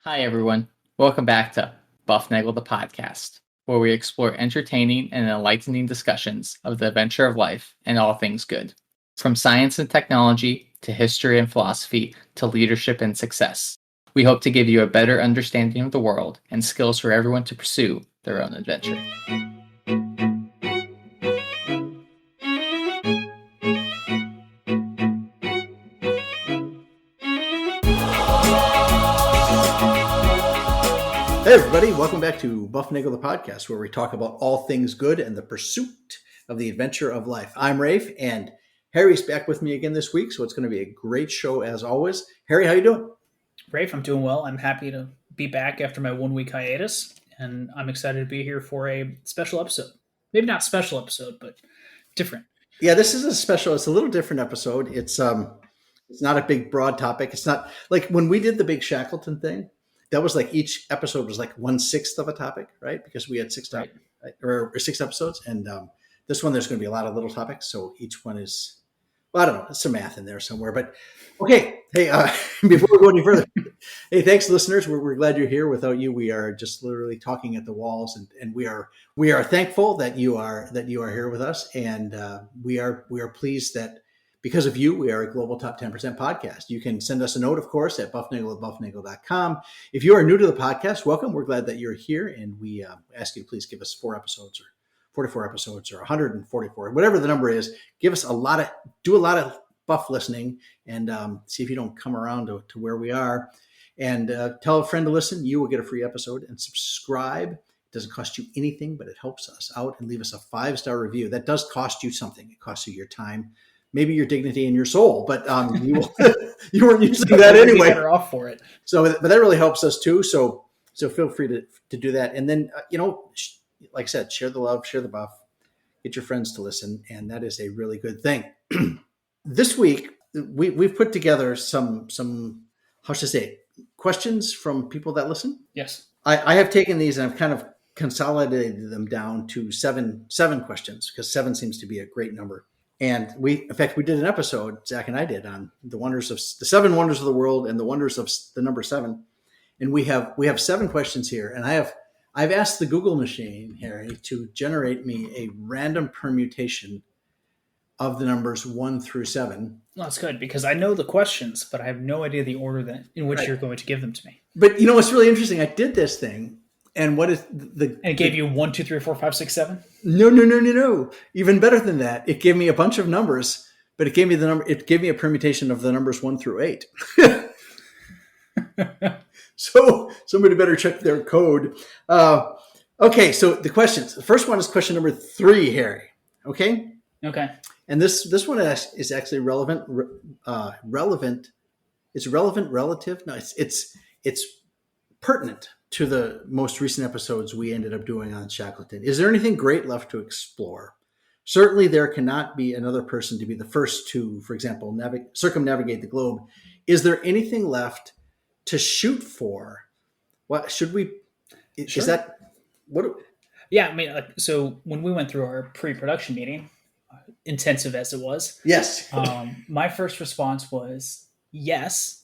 Hi, everyone. Welcome back to Bufnagle the podcast, where we explore entertaining and enlightening discussions of the adventure of life and all things good. From science and technology to history and philosophy to leadership and success. We hope to give you a better understanding of the world and skills for everyone to pursue their own adventure. Hey everybody, welcome back to Bufnagle the podcast, where we talk about all things good and the pursuit of the adventure of life. I'm Rafe, and Harry's back with me again this week, so it's going to be a great show as always. Harry, how you doing? Rafe, I'm doing well. I'm happy to be back after my 1 week hiatus, and I'm excited to be here for a special episode. Maybe not special episode, but different. Yeah, this is it's a little different episode. It's not a big broad topic. It's not like when we did the big Shackleton thing. That was like each episode was like 1/6 of a topic, right? Because we had six episodes, and this one there's going to be a lot of little topics. So each one is, well, I don't know, there's some math in there somewhere. But okay, hey, before we go any further, hey, thanks, listeners. We're glad you're here. Without you, we are just literally talking at the walls, and we are thankful that you are here with us, and we are pleased that. Because of you, we are a global top 10% podcast. You can send us a note, of course, at bufnagle@bufnagle.com. If you are new to the podcast, welcome. We're glad that you're here. And we ask you to please give us 4 episodes or 44 episodes or 144, whatever the number is. Do a lot of buff listening and see if you don't come around to where we are. And tell a friend to listen. You will get a free episode, and subscribe. It doesn't cost you anything, but it helps us out, and leave us a 5-star review. That does cost you something. It costs you your time. Maybe your dignity and your soul, but you weren't using that anyway. Better off for it. So, but that really helps us too. So feel free to do that. And then, like I said, share the love, share the buff, get your friends to listen. And that is a really good thing. This week, we've put together some, how should I say, questions from people that listen. Yes. I have taken these and I've kind of consolidated them down to seven questions, because 7 seems to be a great number. And we did an episode, Zach and I did, on the 7 wonders of the world and the wonders of the number 7. And we have 7 questions here. And I've asked the Google machine, Harry, to generate me a random permutation of the numbers 1 through 7. Well, that's good, because I know the questions, but I have no idea the order in which you're going to give them to me. But you know what's really interesting? I did this thing. And what is And it gave you 1, 2, 3, 4, 5, 6, 7? No. Even better than that. It gave me a bunch of numbers, but it gave me a permutation of the numbers 1 through 8. So somebody better check their code. Okay, so the questions. The first one is question number 3, Harry. Okay? Okay. And this one is actually relevant. It's relevant relative? No, it's pertinent to the most recent episodes we ended up doing on Shackleton. Is there anything great left to explore? Certainly there cannot be another person to be the first to, for example, circumnavigate the globe. Is there anything left to shoot for? What should we, Sure. Is that, what? Yeah, I mean, so when we went through our pre-production meeting, intensive as it was, Yes. my first response was yes.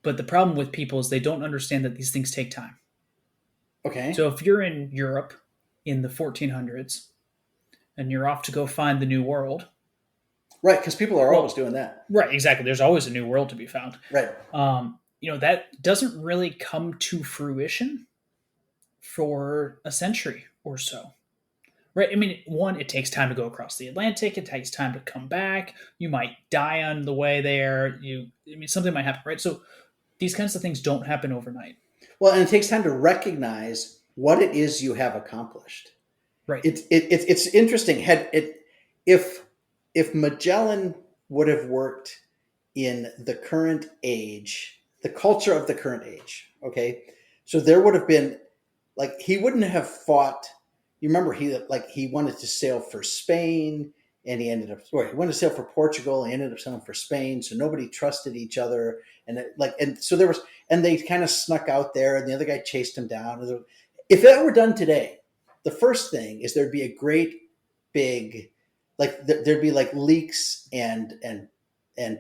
But the problem with people is they don't understand that these things take time. Okay. So if you're in Europe in the 1400s and you're off to go find the New World. Right, because people are always doing that. Right, exactly. There's always a new world to be found. Right. That doesn't really come to fruition for a century or so. Right? I mean, one, it takes time to go across the Atlantic. It takes time to come back. You might die on the way there. Something might happen, right? So these kinds of things don't happen overnight. Well, and it takes time to recognize what it is you have accomplished. Right. It's interesting. If Magellan would have worked in the current age, the culture of the current age, okay, so there would have been, like, he wouldn't have fought. You remember he wanted to sail for Spain, and he wanted to sail for Portugal. And he ended up sailing for Spain, so nobody trusted each other. And they kind of snuck out there, and the other guy chased him down. If that were done today, the first thing is there'd be a great big, there'd be leaks and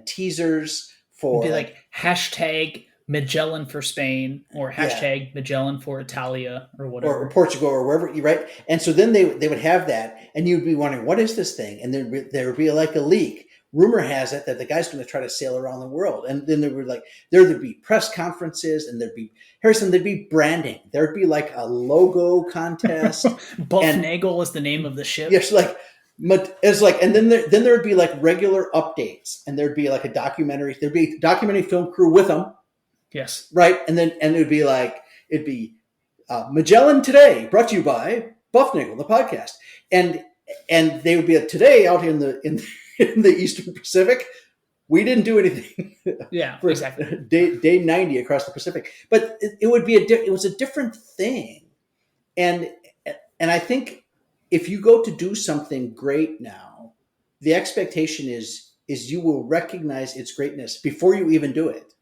teasers for It'd be hashtag Magellan for Spain, or hashtag Magellan for Italia, or whatever. Or Portugal, or wherever, right? And so then they would have that, and you'd be wondering, what is this thing? And there would be like a leak. Rumor has it that the guy's going to try to sail around the world. And then there'd be press conferences, and there'd be branding. There'd be like a logo contest. Bufnagle is the name of the ship. Yes, and then there'd be like regular updates, and there'd be like a documentary. There'd be a documentary film crew with them. Yes. Right. And it'd be Magellan Today, brought to you by Bufnagle, the podcast. And they would be today out in the Eastern Pacific. We didn't do anything. Yeah, for exactly. Day 90 across the Pacific. But it was a different thing. And I think if you go to do something great now, the expectation is you will recognize its greatness before you even do it.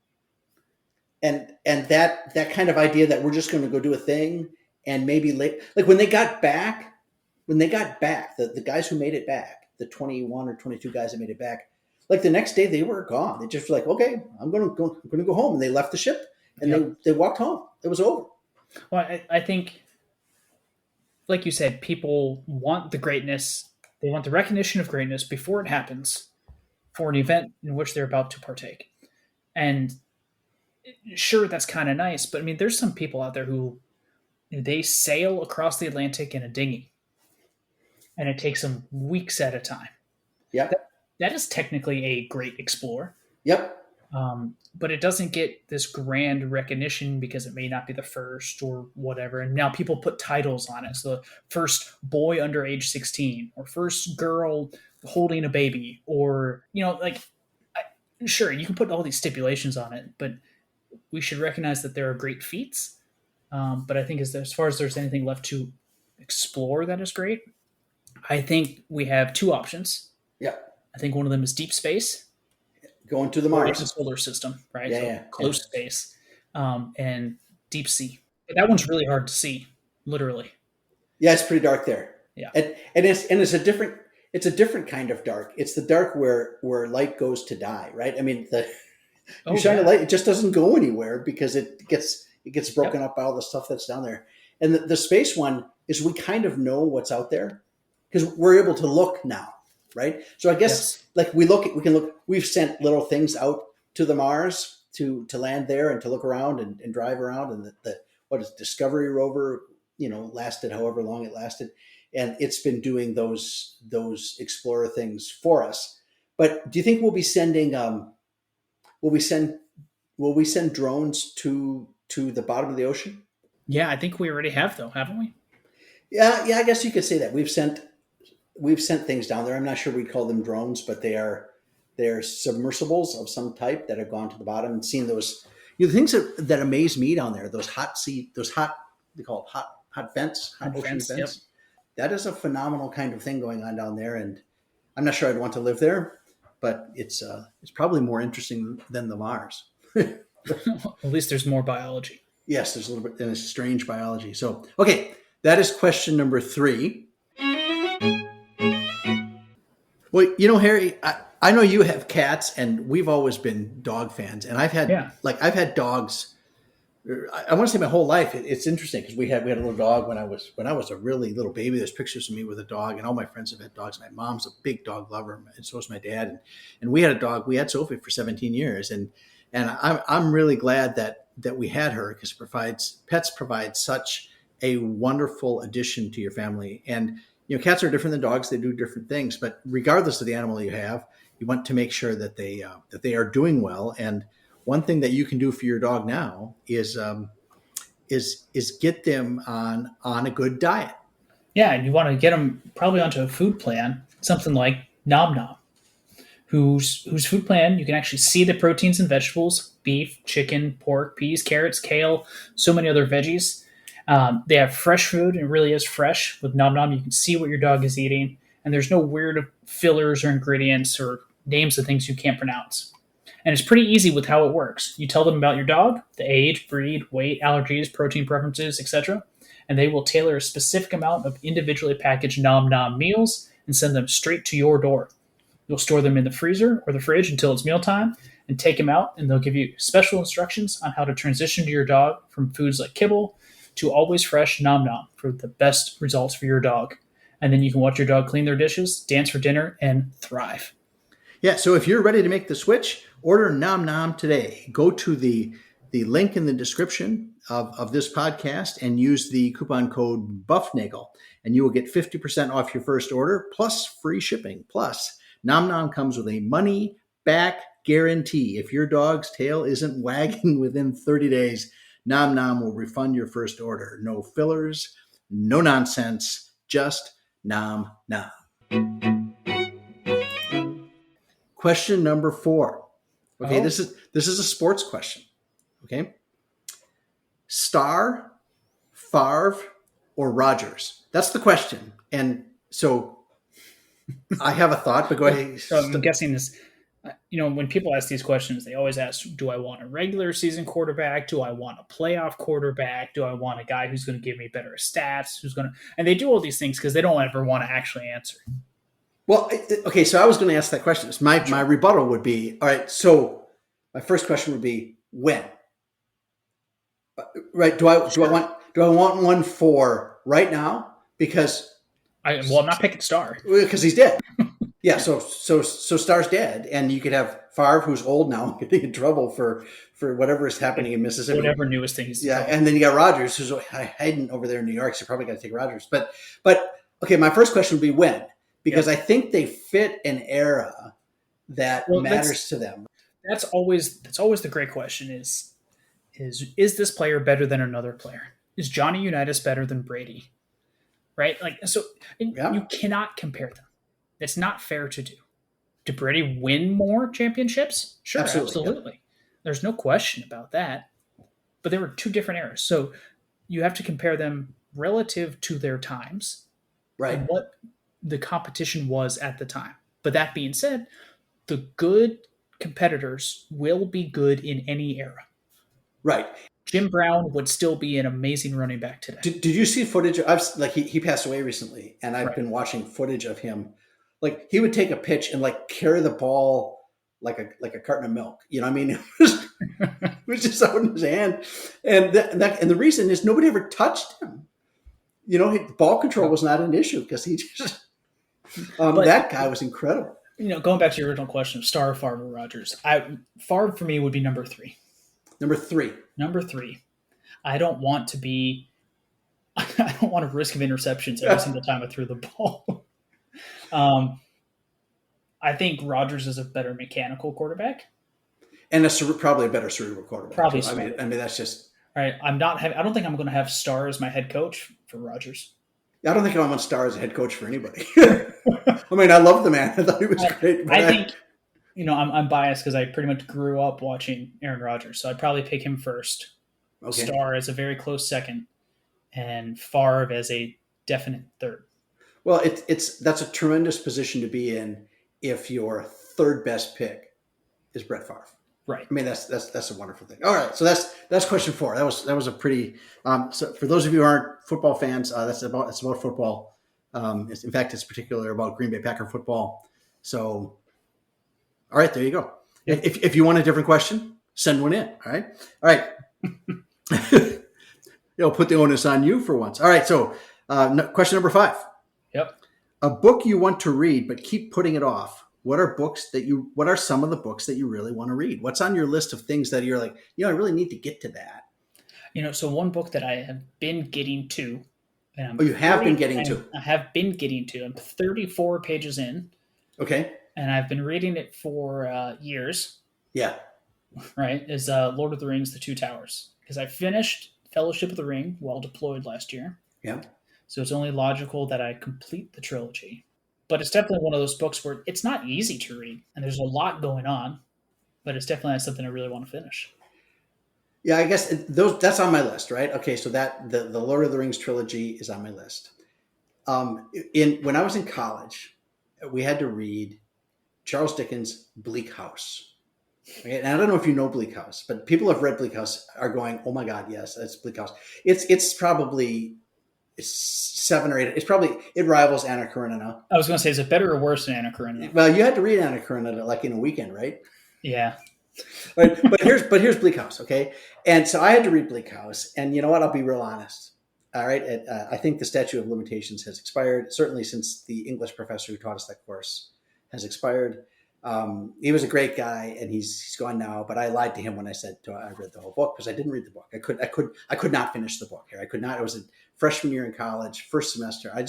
And that kind of idea that we're just going to go do a thing, and maybe late, like when they got back, the guys who made it back, the 21 or 22 guys that made it back, like the next day they were gone. They just were like, okay, I'm going to go home. And they left the ship, and they walked home. It was over. Well, I think, like you said, people want the greatness. They want the recognition of greatness before it happens for an event in which they're about to partake. And sure, that's kind of nice, but I mean, there's some people out there who they sail across the Atlantic in a dinghy, and it takes them weeks at a time. Yeah, that is technically a great explorer. Yep. But it doesn't get this grand recognition because it may not be the first or whatever. And now people put titles on it. So the first boy under age 16, or first girl holding a baby, or, sure, you can put all these stipulations on it, but we should recognize that there are great feats. But I think as far as there's anything left to explore that is great, I think we have two options. Yeah. I think one of them is deep space. Going to the Mars. The solar system, right? Yeah, so close space, and deep sea. But that one's really hard to see, literally. Yeah, it's pretty dark there. Yeah. And it's a different kind of dark. It's the dark where light goes to die, right? I mean, you shine a light, it just doesn't go anywhere because it gets broken up by all the stuff that's down there. And the space one is, we kind of know what's out there because we're able to look now, right? So I guess we've sent little things out to the Mars to land there and to look around and drive around, and the Discovery rover, lasted however long it lasted, and it's been doing those explorer things for us. But do you think we'll be sending will we send drones to the bottom of the ocean? Yeah, I think we already have, though, haven't we? Yeah, I guess you could say that we've sent things down there. I'm not sure we'd call them drones, but they're submersibles of some type that have gone to the bottom and seen those. The things that amaze me down there, those hot they call it hot vents, hot ocean vents. Yep. That is a phenomenal kind of thing going on down there, and I'm not sure I'd want to live there, but it's probably more interesting than the Mars. At least there's more biology. Yes, there's a little bit, and it's strange biology. So, okay, that is question number 3. Well, Harry, I know you have cats, and we've always been dog fans, and I've had dogs. I want to say my whole life. It's interesting because we had a little dog when I was a really little baby. There's pictures of me with a dog, and all my friends have had dogs. My mom's a big dog lover, and so is my dad. And we had a dog. We had Sophie for 17 years, and I'm really glad that we had her, because pets provide such a wonderful addition to your family. And cats are different than dogs; they do different things. But regardless of the animal you have, you want to make sure that they are doing well. And one thing that you can do for your dog now is get them on a good diet. Yeah, and you want to get them probably onto a food plan, something like Nom Nom, whose food plan, you can actually see the proteins and vegetables: beef, chicken, pork, peas, carrots, kale, so many other veggies. They have fresh food, and it really is fresh. With Nom Nom, you can see what your dog is eating, and there's no weird fillers or ingredients or names of things you can't pronounce. And it's pretty easy with how it works. You tell them about your dog, the age, breed, weight, allergies, protein preferences, etc., and they will tailor a specific amount of individually packaged Nom Nom meals and send them straight to your door. You'll store them in the freezer or the fridge until it's mealtime, and take him out, and they'll give you special instructions on how to transition to your dog from foods like kibble to always fresh nom nom for the best results for your dog. And then you can watch your dog clean their dishes, dance for dinner, and thrive. Yeah, so if you're ready to make the switch, order Nom Nom today. Go to the link in the description of this podcast and use the coupon code bufnagle, and you will get 50% off your first order plus free shipping. Plus, Nom Nom comes with a money back guarantee. If your dog's tail isn't wagging within 30 days, Nom Nom will refund your first order. No fillers, no nonsense, just Nom Nom. Question number 4. Okay, this is a sports question. Okay. Star, Favre, or Rodgers? That's the question. And so I have a thought, but go ahead. So I'm guessing this, when people ask these questions, they always ask, do I want a regular season quarterback? Do I want a playoff quarterback? Do I want a guy who's going to give me better stats? And they do all these things because they don't ever want to actually answer. Well, okay, so I was going to ask that question. My rebuttal would be, all right, so my first question would be, when? Right? Do I want one for right now? Because I'm not picking Star because he's dead. Yeah, so Star's dead, and you could have Favre, who's old now, getting in trouble for whatever is happening in Mississippi. Whatever newest thing he's doing. And then you got Rodgers, who's hiding over there in New York. So you probably got to take Rodgers. But okay, my first question would be when, because I think they fit an era that matters to them. That's always the great question: is this player better than another player? Is Johnny Unitas better than Brady? Right? You cannot compare them. It's not fair to do. Did Brady win more championships? Sure, absolutely. Yep. There's no question about that. But there were two different eras. So you have to compare them relative to their times. Right. And what the competition was at the time. But that being said, the good competitors will be good in any era. Right. Jim Brown would still be an amazing running back today. Did you see footage? He passed away recently, and I've been watching footage of him. Like, he would take a pitch and carry the ball like a carton of milk. You know what I mean? It was just out in his hand, and the reason is nobody ever touched him. Ball control was not an issue because he just that guy was incredible. Going back to your original question of Star, Favre, or Rodgers, Favre for me would be number 3. Number 3. I don't want to risk of interceptions every single time I threw the ball. I think Rodgers is a better mechanical quarterback, and probably a better cerebral quarterback. Probably. So, I mean, that's just. All right. I don't think I'm going to have Star as my head coach for Rodgers. I don't think I want Star as a head coach for anybody. I mean, I love the man. I thought he was great. I think. I'm biased because I pretty much grew up watching Aaron Rodgers, so I'd probably pick him first. Okay. Star as a very close second, and Favre as a definite third. Well, that's a tremendous position to be in if your third best pick is Brett Favre. Right. I mean, that's a wonderful thing. All right, so that's question 4. That was a pretty. So for those of you who aren't football fans, it's about football. In fact, it's particularly about Green Bay Packer football. So. All right, there you go. Yeah. If you want a different question, send one in. All right. Put the onus on you for once. All right. So, question number 5. Yep. A book you want to read but keep putting it off. What are some of the books that you really want to read? What's on your list of things that you're like, I really need to get to that? So one book that I have been getting to. You have been getting to? I have been getting to. I'm 34 pages in. Okay. And I've been reading it for years. Yeah. Right? Is Lord of the Rings, The Two Towers. Because I finished Fellowship of the Ring while deployed last year. Yeah. So it's only logical that I complete the trilogy. But it's definitely one of those books where it's not easy to read. And there's a lot going on. But it's definitely something I really want to finish. Yeah, I guess that's on my list, right? Okay, so that the Lord of the Rings trilogy is on my list. When I was in college, we had to read Charles Dickens' Bleak House. Okay? And I don't know if you know Bleak House, but people who have read Bleak House are going, "Oh my God, yes, that's Bleak House." It's probably 7 or 8. It rivals Anna Karenina. I was going to say, is it better or worse than Anna Karenina? Well, you had to read Anna Karenina in a weekend, right? Yeah. Right? But here's Bleak House, okay? And so I had to read Bleak House, and you know what? I'll be real honest. All right, I think the statute of limitations has expired. Certainly, since the English professor who taught us that course has expired. He was a great guy, and he's gone now. But I lied to him when I said I read the whole book because I didn't read the book. I could not finish the book here. I could not. It was a freshman year in college, first semester. I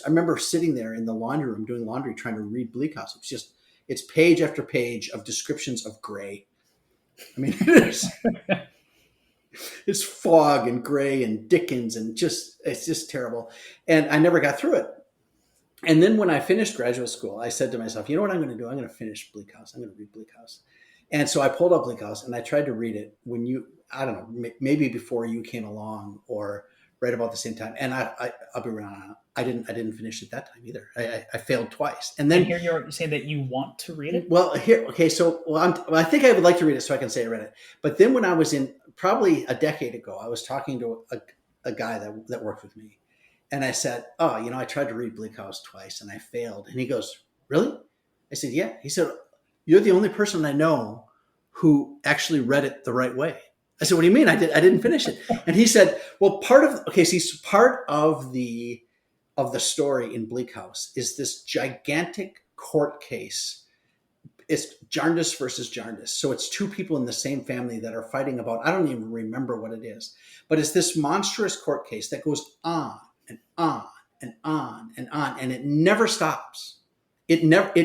remember sitting there in the laundry room doing laundry, trying to read Bleak House. It's page after page of descriptions of gray. I mean, it's fog and gray and Dickens and it's just terrible. And I never got through it. And then when I finished graduate school, I said to myself, you know what I'm going to do? I'm going to finish Bleak House. I'm going to read Bleak House. And so I pulled up Bleak House and I tried to read it I don't know, maybe before you came along or right about the same time. And I'll be around. I didn't finish it that time either. I failed twice. And then here you're saying that you want to read it? Well, I think I would like to read it so I can say I read it. But then when I was in probably a decade ago, I was talking to a guy that worked with me. And I said, oh, I tried to read Bleak House twice and I failed. And he goes, really? I said, yeah. He said, you're the only person I know who actually read it the right way. I said, what do you mean? I didn't finish it. And he said, well, part of the story in Bleak House is this gigantic court case. It's Jarndyce versus Jarndyce. So it's two people in the same family that are fighting about, I don't even remember what it is, but it's this monstrous court case that goes on and on and on and on, and it never stops. It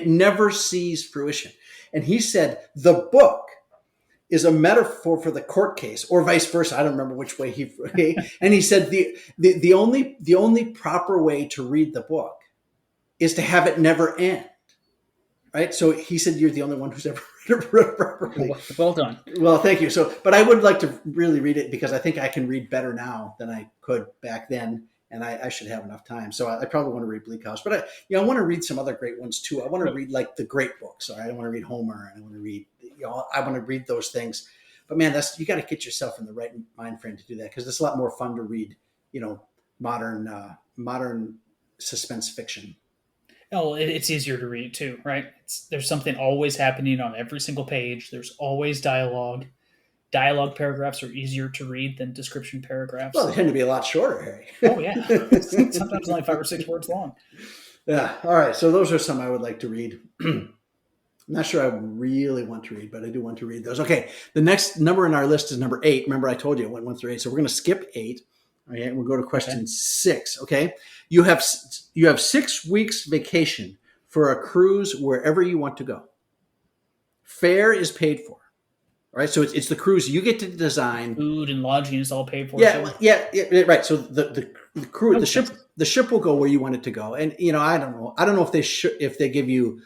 never sees fruition. And he said the book is a metaphor for the court case, or vice versa. I don't remember which way okay? And he said the only proper way to read the book is to have it never end. Right? So he said you're the only one who's ever read it properly. Well done. Well, thank you. So, but I would like to really read it because I think I can read better now than I could back then, and I should have enough time. So I probably want to read Bleak House, but I want to read some other great ones too. I want to read like the great books. All right? I want to read Homer, and I want to read I want to read those things. But man, you got to get yourself in the right mind frame to do that because it's a lot more fun to read, modern suspense fiction. Oh, it's easier to read too, right? There's something always happening on every single page. There's always dialogue. Dialogue paragraphs are easier to read than description paragraphs. Well, they tend to be a lot shorter, Harry. Oh, yeah. Sometimes only 5 or 6 words long. Yeah. All right. So those are some I would like to read. I'm not sure I really want to read, but I do want to read those. Okay. The next number in our list is number 8. Remember, I told you it went 1 through 8. So we're going to skip 8. Okay. And we'll go to question 6. Okay. You have 6 weeks vacation for a cruise wherever you want to go. Fare is paid for. All right. So it's the cruise you get to design. Food and lodging is all paid for. Yeah. Yeah. Right. So the crew, the ship will go where you want it to go. And, I don't know if they give you,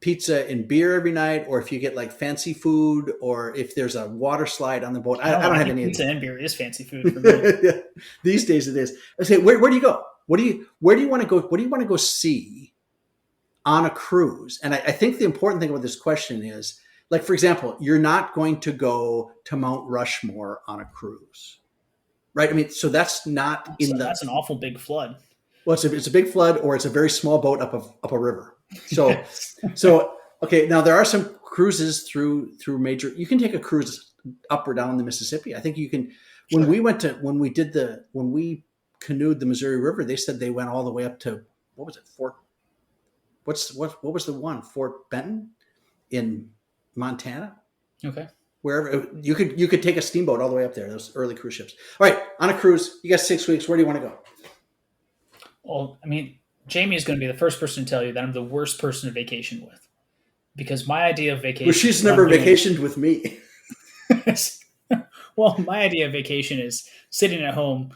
pizza and beer every night, or if you get like fancy food, or if there's a water slide on the boat. I don't have any pizza and beer is fancy food for me. Yeah. These days it is. I say, where do you go? Where do you want to go? What do you want to go see on a cruise? And I think the important thing about this question is, like, for example, you're not going to go to Mount Rushmore on a cruise, right? I mean, so that's not that's an awful big flood. Well, it's a big flood, or it's a very small boat up a river. So, okay. Now there are some cruises through major. You can take a cruise up or down the Mississippi. I think you can. Sure. When we canoed the Missouri River, they said they went all the way up to, what was it? What was the one? Fort Benton in Montana. Okay. Wherever you could take a steamboat all the way up there. Those early cruise ships. All right, on a cruise, you got 6 weeks. Where do you want to go? Well, I mean, Jamie is going to be the first person to tell you that I'm the worst person to vacation with, because my idea of vacation. Well, she's never vacationed with me. Well, my idea of vacation is sitting at home,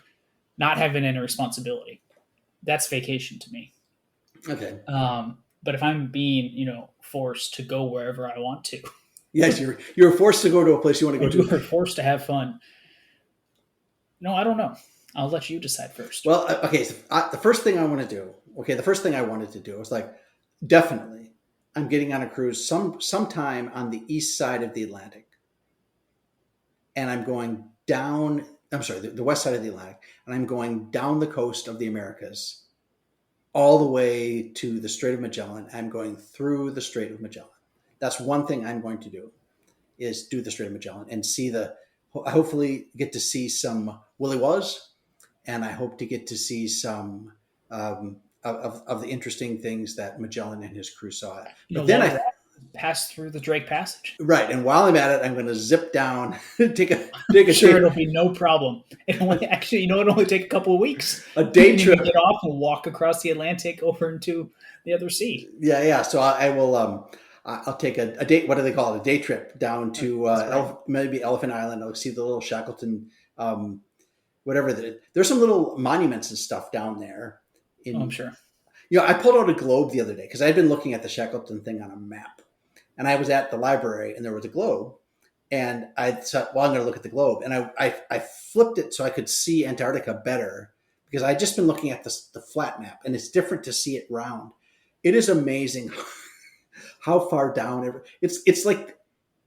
not having any responsibility. That's vacation to me. Okay. But if I'm being, forced to go wherever I want to. Yes, you're forced to go to a place you want to go to. You're forced to have fun. No, I don't know. I'll let you decide first. Well, okay. So the first thing I want to do. Okay, the first thing I wanted to do was definitely, I'm getting on a cruise sometime on the east side of the Atlantic, and I'm going down. I'm sorry, the west side of the Atlantic, and I'm going down the coast of the Americas, all the way to the Strait of Magellan. I'm going through the Strait of Magellan. that's one thing I'm going to do, is do the Strait of Magellan and hopefully get to see some Willy Wallahs, and I hope to get to see some of the interesting things that Magellan and his crew saw. But then pass through the Drake Passage. Right, and while I'm at it, I'm going to zip down, take a sure, it'll be no problem. It only take a couple of weeks. A day trip. Get off and walk across the Atlantic over into the other sea. Yeah. So I will. I'll take a day. What do they call it? A day trip down to maybe Elephant Island. I'll see the little Shackleton, whatever. There's some little monuments and stuff down there. I'm sure. I pulled out a globe the other day because I had been looking at the Shackleton thing on a map. And I was at the library, and there was a globe, and I thought, well, I'm going to look at the globe. And I flipped it so I could see Antarctica better because I'd just been looking at the flat map, and it's different to see it round. It is amazing how far down it's like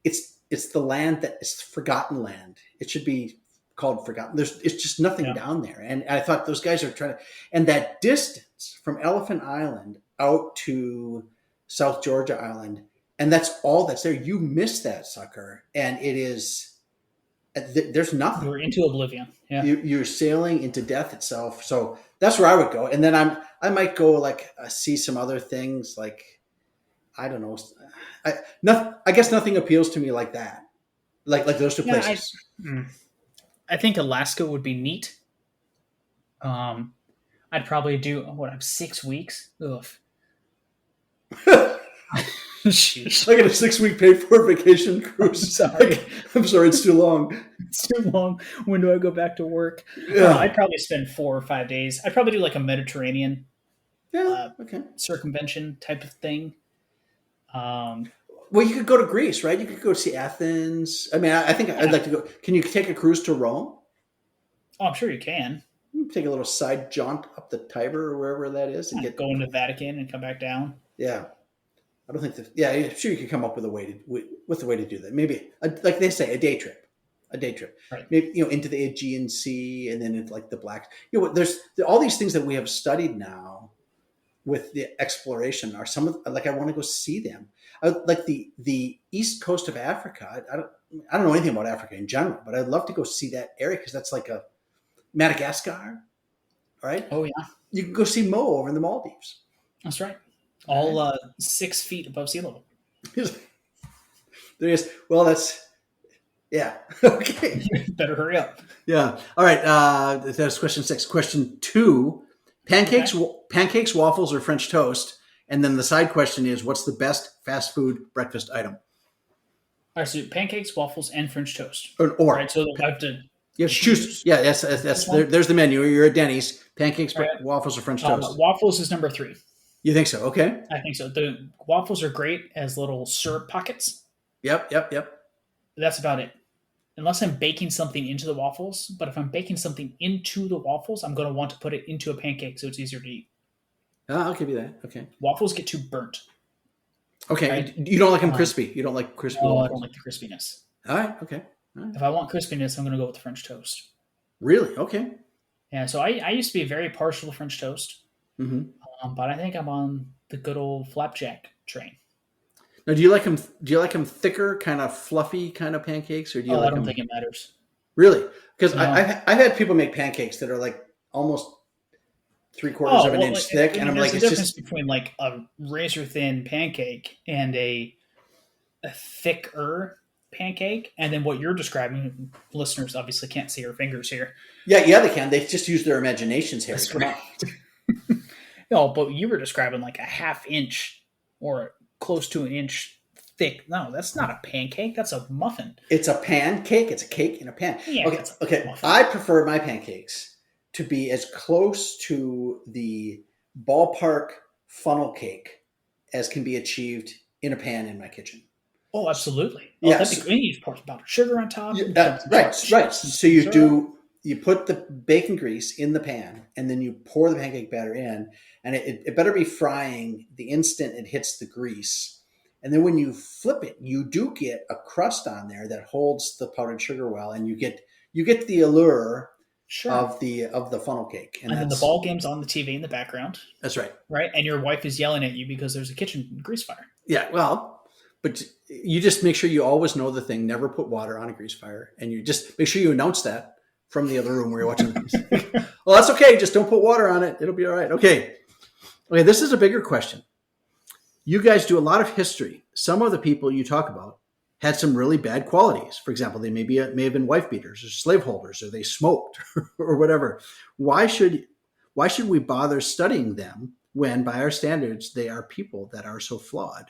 it's the land that is forgotten land. It should be called forgotten. It's just nothing down there. And I thought those guys are trying to, and that distance from Elephant Island out to South Georgia Island. And that's all that's there. You miss that sucker. And it is, there's nothing. You're into oblivion. Yeah. You're sailing into death itself. So that's where I would go. And then I might go see some other things like, I don't know. I guess nothing appeals to me like that. Like those two places. I think Alaska would be neat. I'd probably do, 6 weeks? Ugh. Sheesh. I got a 6-week paid for vacation cruise. I'm sorry, it's too long. It's too long. When do I go back to work? Yeah. I'd probably spend 4 or 5 days. I'd probably do like a Mediterranean circumvention type of thing. Well, you could go to Greece, right? You could go see Athens. I mean, I think I'd like to go. Can you take a cruise to Rome? Oh, I'm sure you can. Take a little side jaunt up the Tiber or wherever that is, and go into the Vatican and come back down. Yeah. I don't think I'm sure you could come up with a way to do that. Maybe, like they say, a day trip. Right. Maybe, into the Aegean Sea and then into like the Black. There's all these things that we have studied now with the exploration are some of I want to go see them. Like the east coast of Africa. I don't know anything about Africa in general, but I'd love to go see that area because that's like a Madagascar. All right. Oh yeah. You can go see Mo over in the Maldives. That's right. All 6 feet above sea level. There is. Well, yeah. Okay. Better hurry up. Yeah. All right. That's question 6. Question 2, pancakes, waffles, or French toast? And then the side question is, what's the best fast food breakfast item? All right. So pancakes, waffles, and French toast. Or right. So I have to choose. Yeah. That's there's the menu. You're at Denny's. Pancakes, waffles, or French toast? Waffles is number 3. You think so? Okay. I think so. The waffles are great as little syrup pockets. Yep. That's about it. Unless I'm baking something into the waffles. But if I'm baking something into the waffles, I'm going to want to put it into a pancake so it's easier to eat. I'll give you that. Okay. Waffles get too burnt. Okay. Right? You don't like them crispy. You don't like crispy waffles. I don't like the crispiness. All right. Okay. All right. If I want crispiness, I'm going to go with the French toast. Really? Okay. Yeah. So I used to be very partial to French toast. Mm-hmm. But I think I'm on the good old flapjack train. Now, do you like them? Do you like them thicker, kind of fluffy, kind of pancakes, or do you? I don't think it matters. Really? Because I've had people make pancakes that are like almost 3/4 of an inch thick, and I'm like, there's a difference between like a razor thin pancake and a thicker pancake, and then what you're describing. Listeners obviously can't see her fingers here. Yeah, they can. They just use their imaginations here. That's right. No, but you were describing like a 1/2 inch or close to an inch thick. No, that's not a pancake. That's a muffin. It's a pancake. It's a cake in a pan. Yeah, okay. I prefer my pancakes to be as close to the ballpark funnel cake as can be achieved in a pan in my kitchen. Oh, absolutely. Yes. You pour powdered sugar on top. Right. So you put the bacon grease in the pan, and then you pour the pancake batter in, and it better be frying the instant it hits the grease. And then when you flip it, you do get a crust on there that holds the powdered sugar well, and you get the allure of the funnel cake. And then the ball game's on the TV in the background. That's right. Right, and your wife is yelling at you because there's a kitchen grease fire. Yeah, well, but you just make sure you always know the thing. Never put water on a grease fire, and you just make sure you announce that from the other room where you're watching the well, that's okay. Just don't put water on it. It'll be all right. Okay. This is a bigger question. You guys do a lot of history. Some of the people you talk about had some really bad qualities. For example, they may have been wife beaters or slaveholders, or they smoked or whatever. Why should we bother studying them when, by our standards, they are people that are so flawed?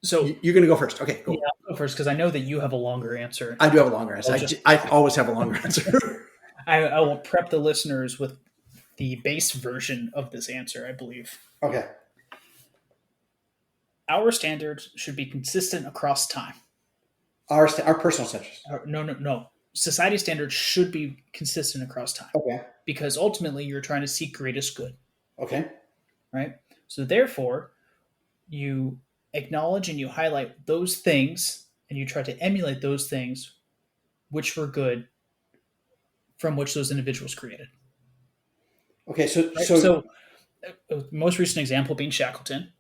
So you're going to go first. Okay, go. Yeah, I'll go first because I know that you have a longer answer. I do have a longer answer. I always have a longer answer. I will prep the listeners with the base version of this answer, I believe. Okay. Our standards should be consistent across time. Our personal standards. No. Society standards should be consistent across time. Okay. Because ultimately you're trying to seek greatest good. Okay. Right? So therefore, you acknowledge and you highlight those things and you try to emulate those things which were good from which those individuals created. Okay, so most recent example being Shackleton.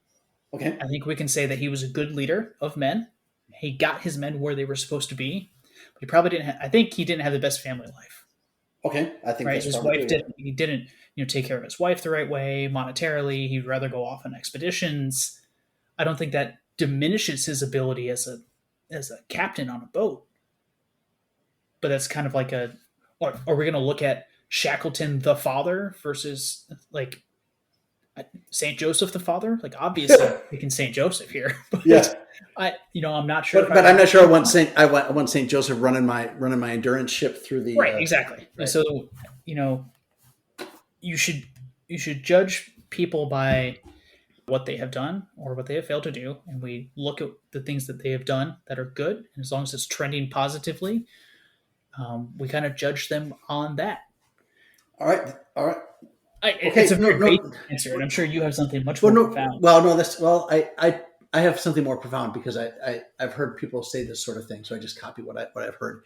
Okay. I think we can say that he was a good leader of men. He got his men where they were supposed to be. But he probably didn't I think he didn't have the best family life. Okay. I think right. His wife didn't take care of his wife the right way monetarily. He'd rather go off on expeditions. I don't think that diminishes his ability as a captain on a boat. But that's kind of like are we going to look at Shackleton the father versus like St. Joseph the father? Like obviously we can St. Joseph here. But yeah. I'm not sure. But I'm not sure I want St. Joseph running my endurance ship through the right, exactly. Right. So you should judge people by what they have done or what they have failed to do, and we look at the things that they have done that are good, and as long as it's trending positively, we kind of judge them on that. All right. It's a very basic answer, and I'm sure you have something much more profound. I have something more profound because I've heard people say this sort of thing, so I just copy what I've heard.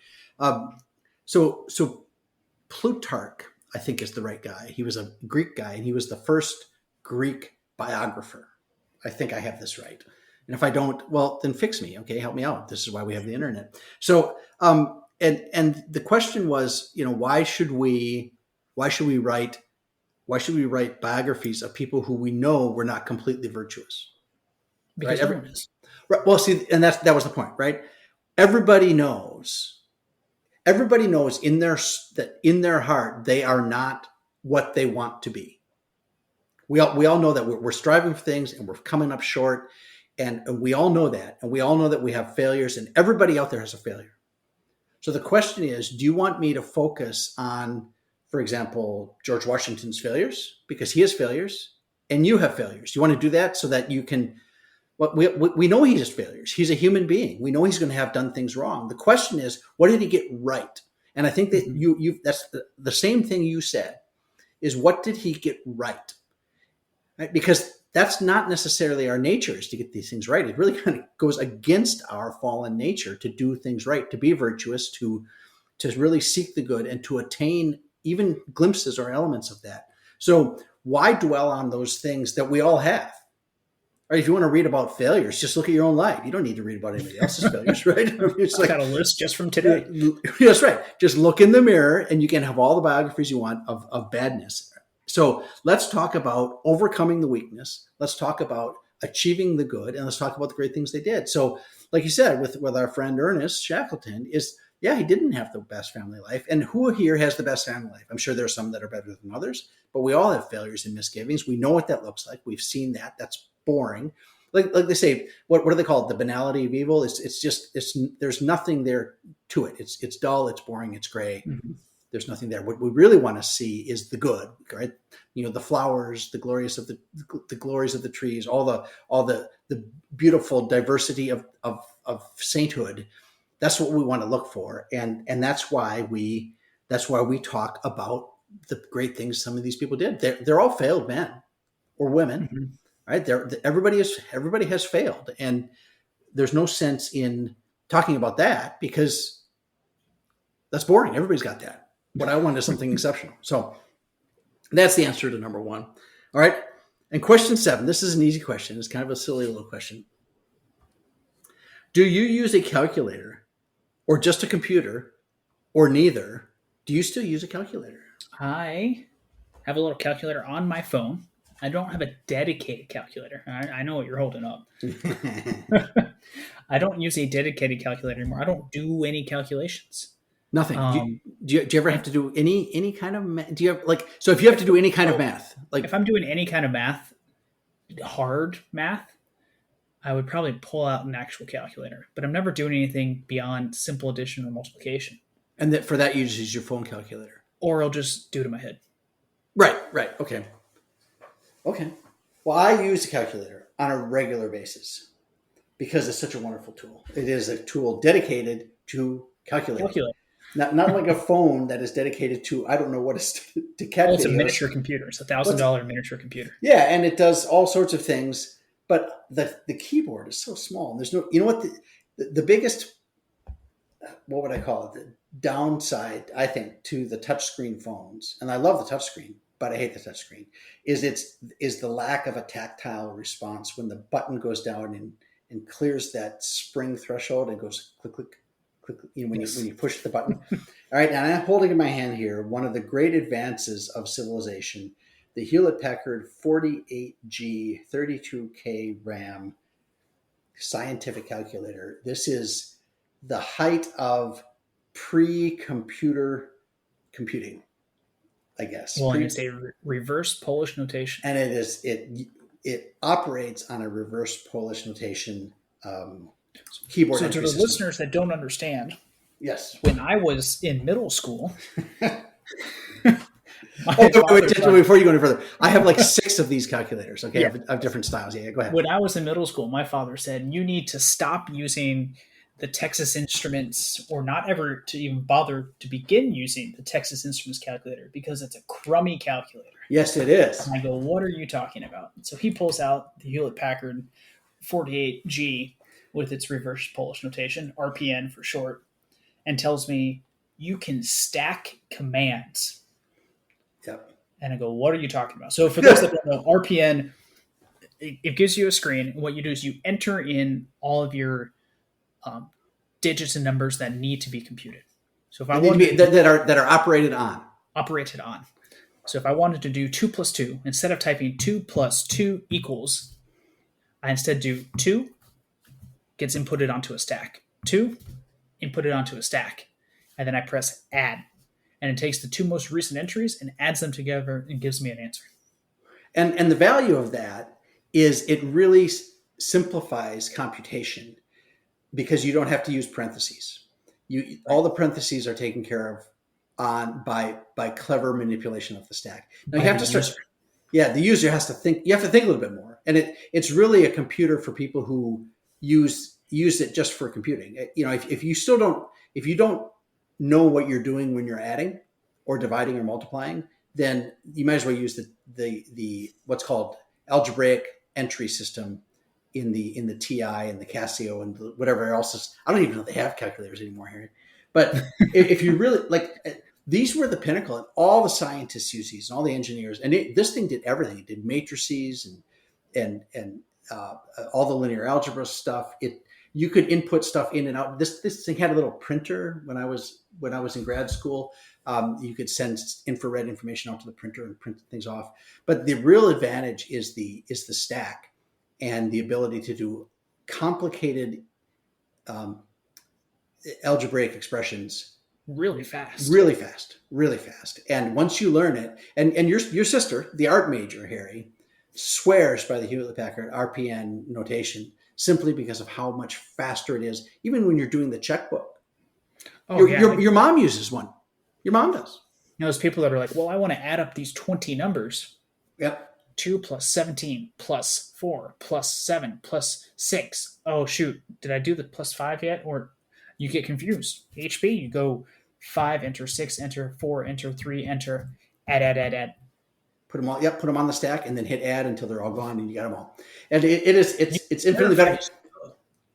So Plutarch, I think, is the right guy. He was a Greek guy, and he was the first Greek biographer. I think I have this right. And if I don't, well, then fix me. Okay, help me out. This is why we have the internet. So, and the question was, why should we write biographies of people who we know were not completely virtuous? Because right? Everyone is. Right. Well, see, and that was the point, right? Everybody knows in their heart they are not what they want to be. We all know that we're striving for things and we're coming up short, and we all know that, and we all know that we have failures, and everybody out there has a failure. So the question is, do you want me to focus on, for example, George Washington's failures, because he has failures and you have failures? Do you want to do that so that you can? Well, we know he has failures. He's a human being. We know he's going to have done things wrong. The question is, what did he get right? And I think that that's the same thing you said, is what did he get right? Right? Because that's not necessarily our nature, is to get these things right. It really kind of goes against our fallen nature to do things right, to be virtuous, to really seek the good, and to attain even glimpses or elements of that. So why dwell on those things that we all have? Right? If you want to read about failures, just look at your own life. You don't need to read about anybody else's failures, right? It's I've got a list just from today. That's right. Just look in the mirror and you can have all the biographies you want of badness. So let's talk about overcoming the weakness. Let's talk about achieving the good, and let's talk about the great things they did. So like you said, with our friend Ernest Shackleton, he didn't have the best family life. And who here has the best family life? I'm sure there are some that are better than others, but we all have failures and misgivings. We know what that looks like. We've seen that. That's boring. Like they say, what do they call it? The banality of evil. There's nothing there to it. It's dull. It's boring. It's gray. Mm-hmm. There's nothing there. What we really want to see is the good, right? The flowers, the glories of the trees, all the beautiful diversity of sainthood. That's what we want to look for, and that's why we talk about the great things some of these people did. They're all failed men or women, mm-hmm. right? Everybody has failed, and there's no sense in talking about that because that's boring. Everybody's got that. What I want is something exceptional. So that's the answer to number one. All right. And question 7, this is an easy question. It's kind of a silly little question. Do you use a calculator or just a computer or neither? Do you still use a calculator? I have a little calculator on my phone. I don't have a dedicated calculator. I know what you're holding up. I don't use a dedicated calculator anymore. I don't do any calculations. Nothing. Do you ever have to do any kind of math? Do you have so if you have to do any kind of math, like if I'm doing any kind of math, hard math, I would probably pull out an actual calculator. But I'm never doing anything beyond simple addition or multiplication. And that for that you just use your phone calculator, or I'll just do it in my head. Right. Okay. Well, I use a calculator on a regular basis because it's such a wonderful tool. It is a tool dedicated to calculating. Not like a phone that is dedicated to, I don't know what it's to catch. Well, it's a miniature computer. It's $1,000 miniature computer. Yeah, and it does all sorts of things, but the keyboard is so small. And there's no, you know what, the biggest, what would I call it? The downside, I think, to the touchscreen phones, and I love the touchscreen, but I hate the touchscreen, is the lack of a tactile response when the button goes down and clears that spring threshold and goes click, click, click, when you push the button. All right, and I'm holding in my hand here one of the great advances of civilization, the Hewlett-Packard 48G 32K RAM scientific calculator. This is the height of pre-computer computing, I guess. Well, it's a reverse Polish notation, and it operates on a reverse Polish notation keyboard. So to the listeners that don't understand, yes, when I was in middle school. Before you go any further, I have like 6 of these calculators. Okay, of different styles. Yeah, go ahead. When I was in middle school, my father said, "You need to stop using the Texas Instruments, or not ever to even bother to begin using the Texas Instruments calculator because it's a crummy calculator." Yes, it is. And I go, "What are you talking about?" So he pulls out the Hewlett-Packard 48G with its reverse Polish notation, RPN for short, and tells me, "You can stack commands." Yep. And I go, "What are you talking about?" So for those that don't know, RPN, it gives you a screen. What you do is you enter in all of your digits and numbers that need to be computed. So if I want that are operated on. So if I wanted to do 2 plus 2, instead of typing 2 plus 2 equals, I instead do 2 gets inputted onto a stack. 2 inputted onto a stack. And then I press add. And it takes the 2 most recent entries and adds them together and gives me an answer. And the value of that is it really simplifies computation because you don't have to use parentheses. All the parentheses are taken care of by clever manipulation of the stack. Now you have to start. The user has to think. You have to think a little bit more, and it's really a computer for people who use it just for computing. If you don't know what you're doing when you're adding or dividing or multiplying, then you might as well use the what's called algebraic entry system in the TI and the Casio and whatever else is. I don't even know if they have calculators anymore here. But if you really these were the pinnacle, and all the scientists use these, and all the engineers, and this thing did everything. It did matrices and all the linear algebra stuff. You could input stuff in and out. This thing had a little printer when I was in grad school. You could send infrared information out to the printer and print things off. But the real advantage is the stack and the ability to do complicated algebraic expressions really fast. And once you learn it, and your sister, the art major, Harry, swears by the Hewlett-Packard RPN notation simply because of how much faster it is, even when you're doing the checkbook. Your mom uses one. Your mom does. There's people that are like, well, I want to add up these 20 numbers. Yep. 2 plus 17 plus 4 plus 7 plus 6. Oh, shoot. Did I do the plus 5 yet? Or you get confused. HP, you go 5, enter 6, enter 4, enter 3, enter, add. Put them all. Yep, put them on the stack, and then hit add until they're all gone, and you got them all. And it's infinitely better.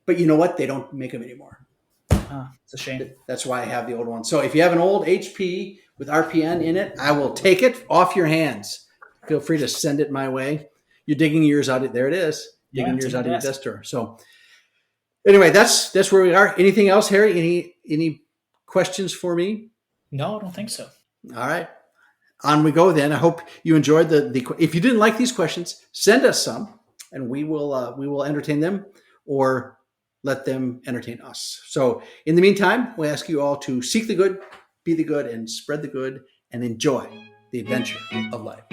But you know what? They don't make them anymore. It's a shame. That's why I have the old one. So if you have an old HP with RPN in it, I will take it off your hands. Feel free to send it my way. You're digging yours out. There it is. Digging yours out of your desk drawer. So Anyway, that's where we are. Anything else, Harry? Any questions for me? No, I don't think so. All right. On we go then. I hope you enjoyed the if you didn't like these questions, send us some and we will entertain them or let them entertain us. So in the meantime, we ask you all to seek the good, be the good, and spread the good, and enjoy the adventure of life.